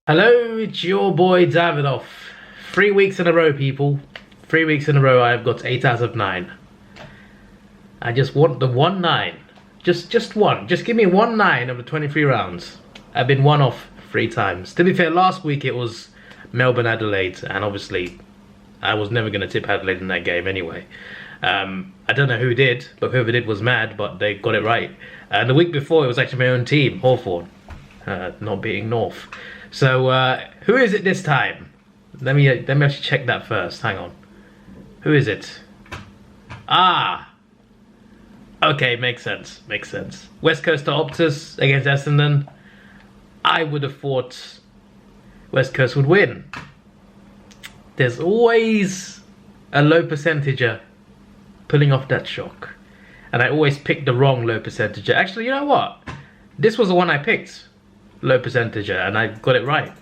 Hello, it's your boy Davidoff. 3 weeks in a row, people. 3 weeks in a row, I've got 8 out of 9. I just want the 1-9. Just one. Just give me 1-9 of the 23 rounds. I've been one off 3 times. To be fair, last week it was Melbourne Adelaide, and obviously I was never going to tip Adelaide in that game anyway. I don't know who did, but whoever did was mad, but they got it right. And the week before, it was actually my own team, Hawthorn, not beating North. So, who is it this time? Let me actually check that first. Hang on. Who is it? Ah! Okay, makes sense. Makes sense. West Coast Optus against Essendon. I would have thought West Coast would win. There's always a low percentager pulling off that shock. And I always pick the wrong low percentager. Actually, you know what? This was the one I picked. Low percentager, and I got it right.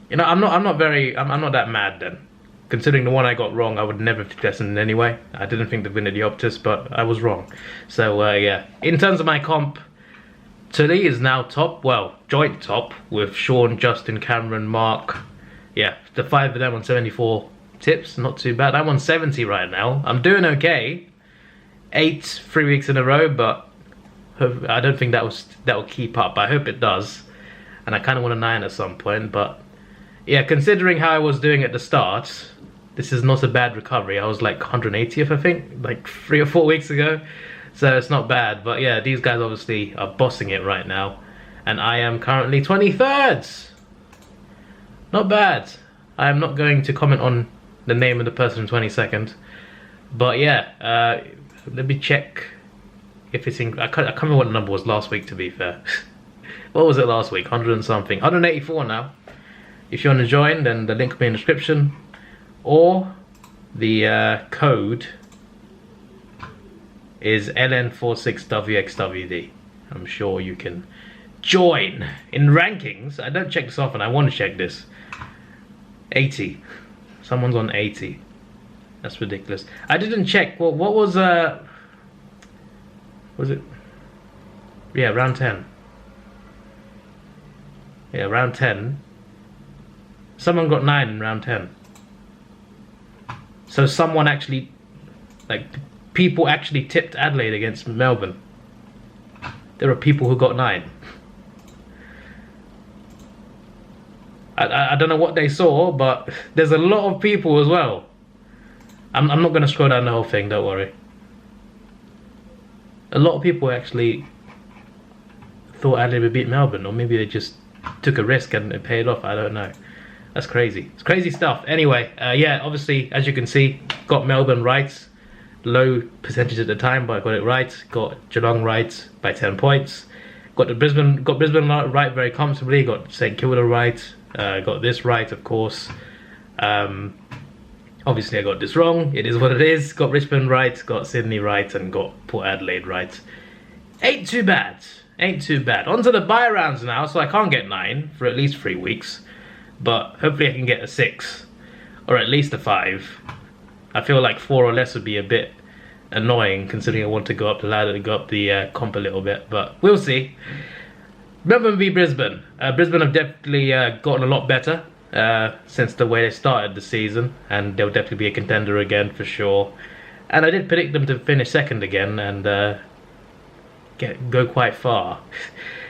You know, I'm not that mad then. Considering the one I got wrong, I would never have tipped Essendon anyway. I didn't think they'd win at the Optus, but I was wrong. So yeah. In terms of my comp, Tully is now top. Well, joint top with Sean, Justin, Cameron, Mark. Yeah, the 5 of them on 74 tips. Not too bad. I'm on 70 right now. I'm doing okay. 8 3 weeks in a row, but I don't think that will keep up. I hope it does, and I kind of want a 9 at some point. But yeah, considering how I was doing at the start, this is not a bad recovery. I was like 180th, I think, like 3 or 4 weeks ago, so it's not bad. But yeah, these guys obviously are bossing it right now, and I am currently 23rd. Not bad. I am not going to comment on the name of the person in 22nd, but yeah, let me check. If it's in, I can't remember what the number was last week, to be fair. What was it last week? 100 and something. 184 now. If you want to join, then the link will be in the description. Or the code is LN46WXWD. I'm sure you can join. In rankings, I don't check this often. I want to check this. 80. Someone's on 80. That's ridiculous. I didn't check. Well, what was it? Yeah, round 10. Yeah, round 10. Someone got 9 in round 10. So someone actually, like, people actually tipped Adelaide against Melbourne. There are people who got 9. I don't know what they saw, but there's a lot of people as well. I'm not going to scroll down the whole thing, don't worry. A lot of people actually thought Adelaide would beat Melbourne, or maybe they just took a risk and it paid off. I don't know. That's crazy. It's crazy stuff. Anyway, yeah, obviously, as you can see, got Melbourne right. Low percentage at the time, but I got it right. Got Geelong right by 10 points. Got Brisbane right very comfortably. Got St Kilda right. Got this right, of course. Obviously I got this wrong, it is what it is. Got Richmond right, got Sydney right, and got Port Adelaide right. Ain't too bad, ain't too bad. On to the bye rounds now, so I can't get 9 for at least 3 weeks. But hopefully I can get a 6, or at least a 5. I feel like 4 or less would be a bit annoying, considering I want to go up the ladder and go up the comp a little bit, but we'll see. Melbourne v Brisbane. Brisbane have definitely gotten a lot better. Since the way they started the season, and they'll definitely be a contender again for sure. And I did predict them to finish second again and go quite far.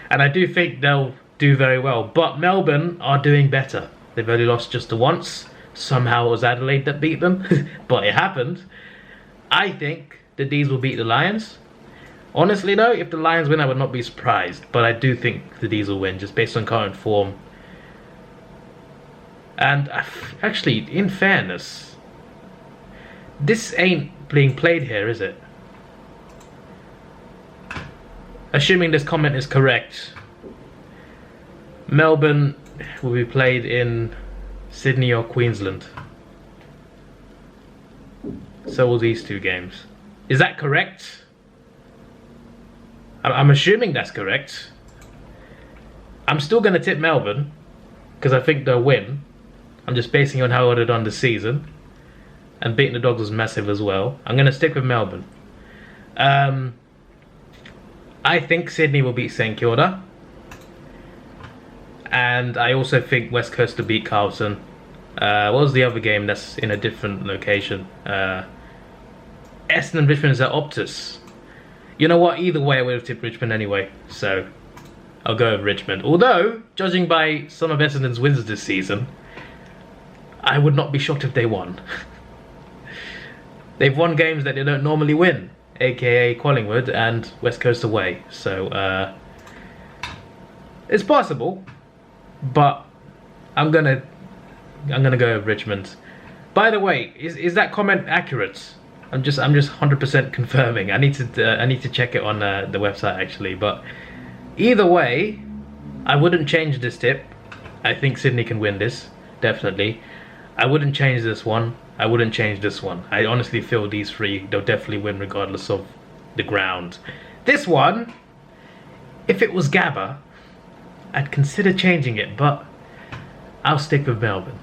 And I do think they'll do very well. But Melbourne are doing better. They've only lost just the once. Somehow it was Adelaide that beat them, but it happened. I think the D's will beat the Lions. Honestly though, if the Lions win, I would not be surprised. But I do think the D's will win, just based on current form. And actually, in fairness, this ain't being played here, is it? Assuming this comment is correct, Melbourne will be played in Sydney or Queensland. So will these 2 games. Is that correct? I'm assuming that's correct. I'm still going to tip Melbourne, because I think they'll win. I'm just basing it on how they've done this season. And beating the Dogs was massive as well. I'm going to stick with Melbourne. I think Sydney will beat St Kilda. And I also think West Coast to beat Carlton. What was the other game that's in a different location? Essendon and Richmond is at Optus. You know what? Either way, I would have tipped Richmond anyway. So I'll go with Richmond. Although, judging by some of Essendon's wins this season, I would not be shocked if they won. They've won games that they don't normally win, aka Collingwood and West Coast away. So it's possible, but I'm gonna go with Richmond. By the way, is that comment accurate? I'm just 100% confirming. I need to check it on the website actually. But either way, I wouldn't change this tip. I think Sydney can win this, definitely. I wouldn't change this one. I wouldn't change this one. I honestly feel these three, they'll definitely win regardless of the ground. This one, if it was Gabba, I'd consider changing it, but I'll stick with Melbourne.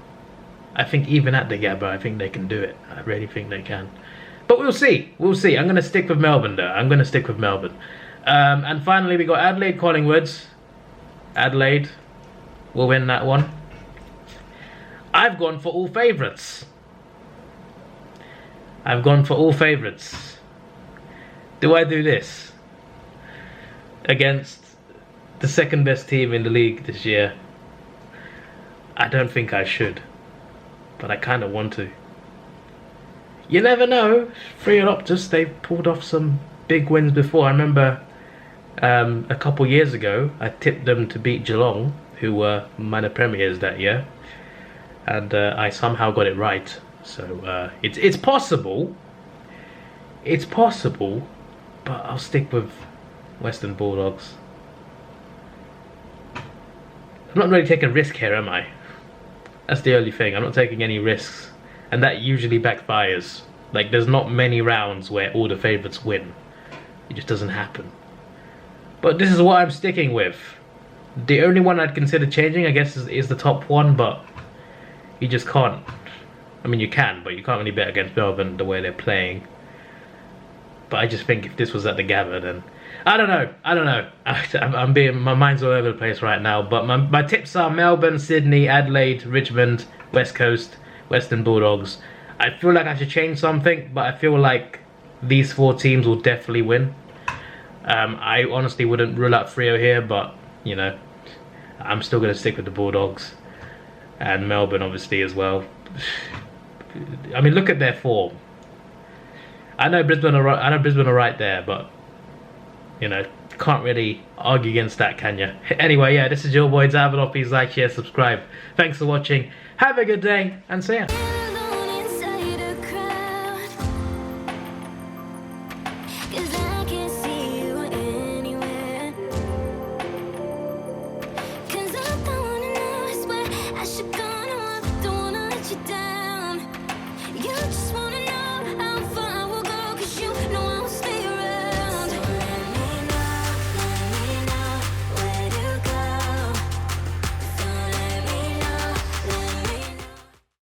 I think even at the Gabba, I think they can do it. I really think they can. But we'll see. We'll see. I'm going to stick with Melbourne, though. I'm going to stick with Melbourne. And finally, we got Adelaide Collingwood. Adelaide will win that one. I've gone for all favourites. I've gone for all favourites. Do I do this against the second best team in the league this year? I don't think I should, but I kind of want to. You never know. Free and Optus, they've pulled off some big wins before. I remember a couple years ago, I tipped them to beat Geelong, who were minor premiers that year, and I somehow got it right. So it's possible. It's possible, but I'll stick with Western Bulldogs. I'm not really taking a risk here, am I? That's the only thing. I'm not taking any risks, and that usually backfires. Like, there's not many rounds where all the favourites win. It just doesn't happen. But this is what I'm sticking with. The only one I'd consider changing, I guess, is the top one, but you just can't. I mean, you can, but you can't really bet against Melbourne the way they're playing. But I just think if this was at the Gabba, then I don't know. I'm being, my mind's all over the place right now. But my tips are Melbourne, Sydney, Adelaide, Richmond, West Coast, Western Bulldogs. I feel like I should change something, but I feel like these four teams will definitely win. I honestly wouldn't rule out Freo here, but you know, I'm still going to stick with the Bulldogs and Melbourne, obviously, as well. I mean, look at their form. I know Brisbane are right there, but you know, can't really argue against that, can you? Anyway, yeah, this is your boy Davidoff. Please like, share, subscribe. Thanks for watching. Have a good day, and see ya.